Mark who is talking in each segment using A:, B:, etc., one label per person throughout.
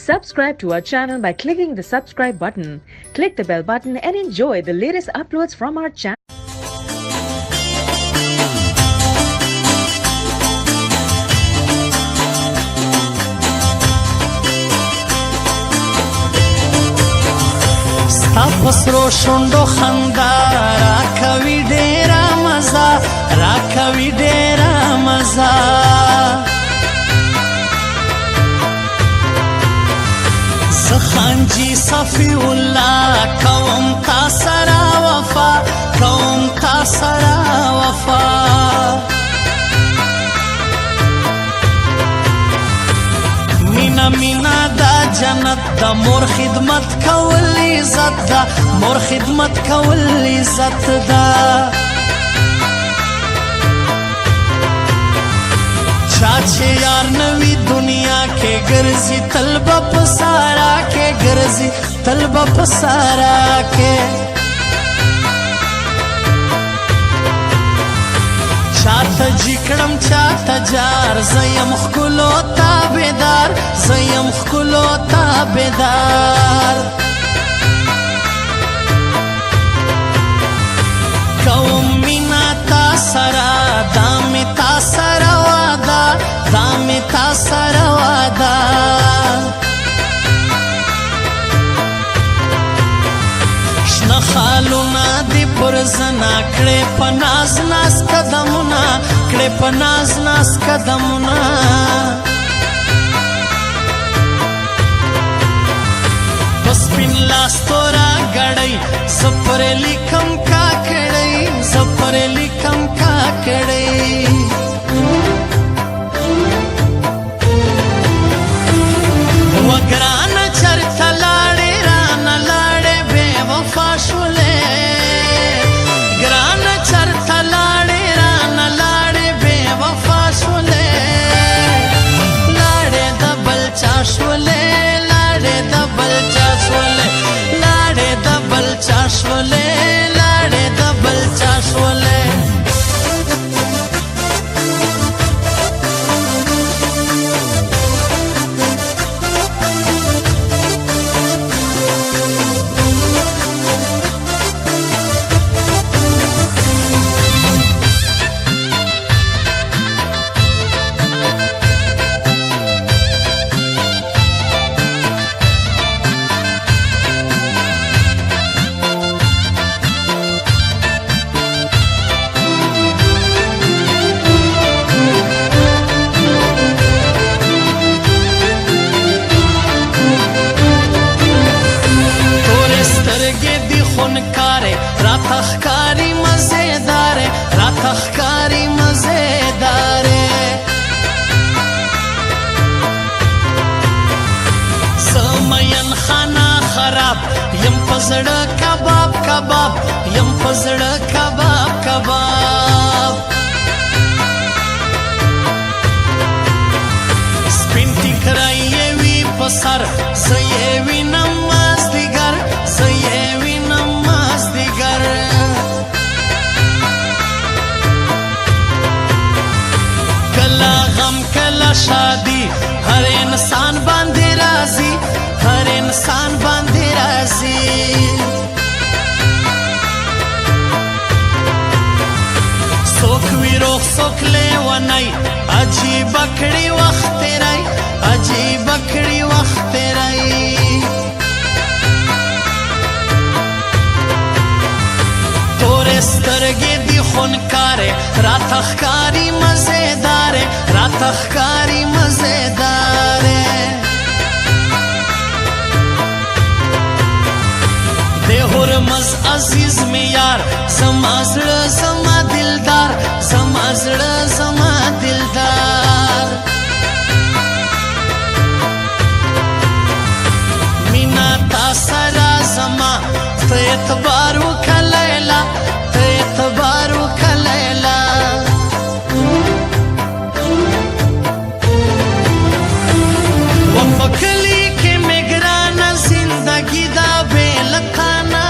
A: Subscribe to our channel by clicking the subscribe button. Click the bell button and enjoy the latest uploads from our channel.
B: پسرو شوندو خندا راکوي ډېره مزه راکوي ډېره مزه زه خانجي صفي الله کوم تا سره وفا کوم تا سره وفا مینا مینا دا جنت دا مور خدمت کول عزت دا مور خدمت کول عزت دا چاچه یار نوی دنیا کے گرزی طلبہ پسارا کے گرزی طلبہ پسارا کے چاته جکړم چاته جار زیم خکلو تابدار زیم خکلو تابدار کوم مینا تا سرا دامی تا سرا وادا دامی تا سرا وادا شنه خالونا دی پرزنا کړې په ناز ناز قدمونه کړې په ناز ناز قدمونه په سپین لاس تورا ګړۍ زه پرې لیکم کاکړۍ زه پرې لیکم کاکړۍ وګرانه چرته لاړې رانه لاړې بې وفا شولې ګرانه چرته لاړې رانه لاړې بې وفا شولې لاړې د بل چا شولې لاړې د بل چا شولې لاړې د بل چا شولې لاړې د بل چا شولې تخکاری مزیداره سمین خانا خراب یم پزړه کباب کباب یم پزړه کباب کباب سپین ټیکرای وی پسر زې وی نماز دیګر زې وی نماز دیګر کلا شادی ہر انسان باندې راضی ہر انسان باندې راضی سوک وی روح سوک لیونای عجیب کړي وخت راي عجیب کړي وخت راي تور سترګې دی خونکاره رات ښکاری مزیداره رات ښکاری مزیداره د هرمز عزیز می یار زما زړه زما دلدار زما زړه زما دلدار مینا تا سره زما ته اعتبار وکلیلا ته اعتبار وکلیلا وفکلی کې مګرانه زندگی دا بیلتانا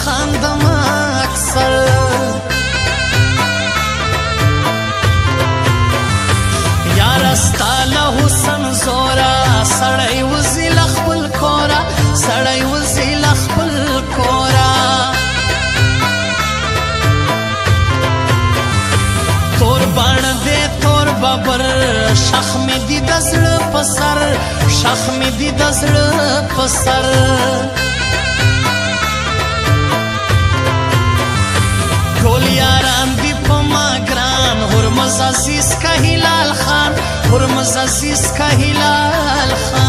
B: خاندم اکثر یاره ستا له حسن زوره سړی وځي له خپل کوره سړی وځي له خپل کوره تور بڼ دی تور ببر شخ مې دي د زړه په سر شخ مې دي د زړه په سر ټول یاران دي په ما ګران هرمز عزیز کا هلال خان هرمز عزیز کا هلال خان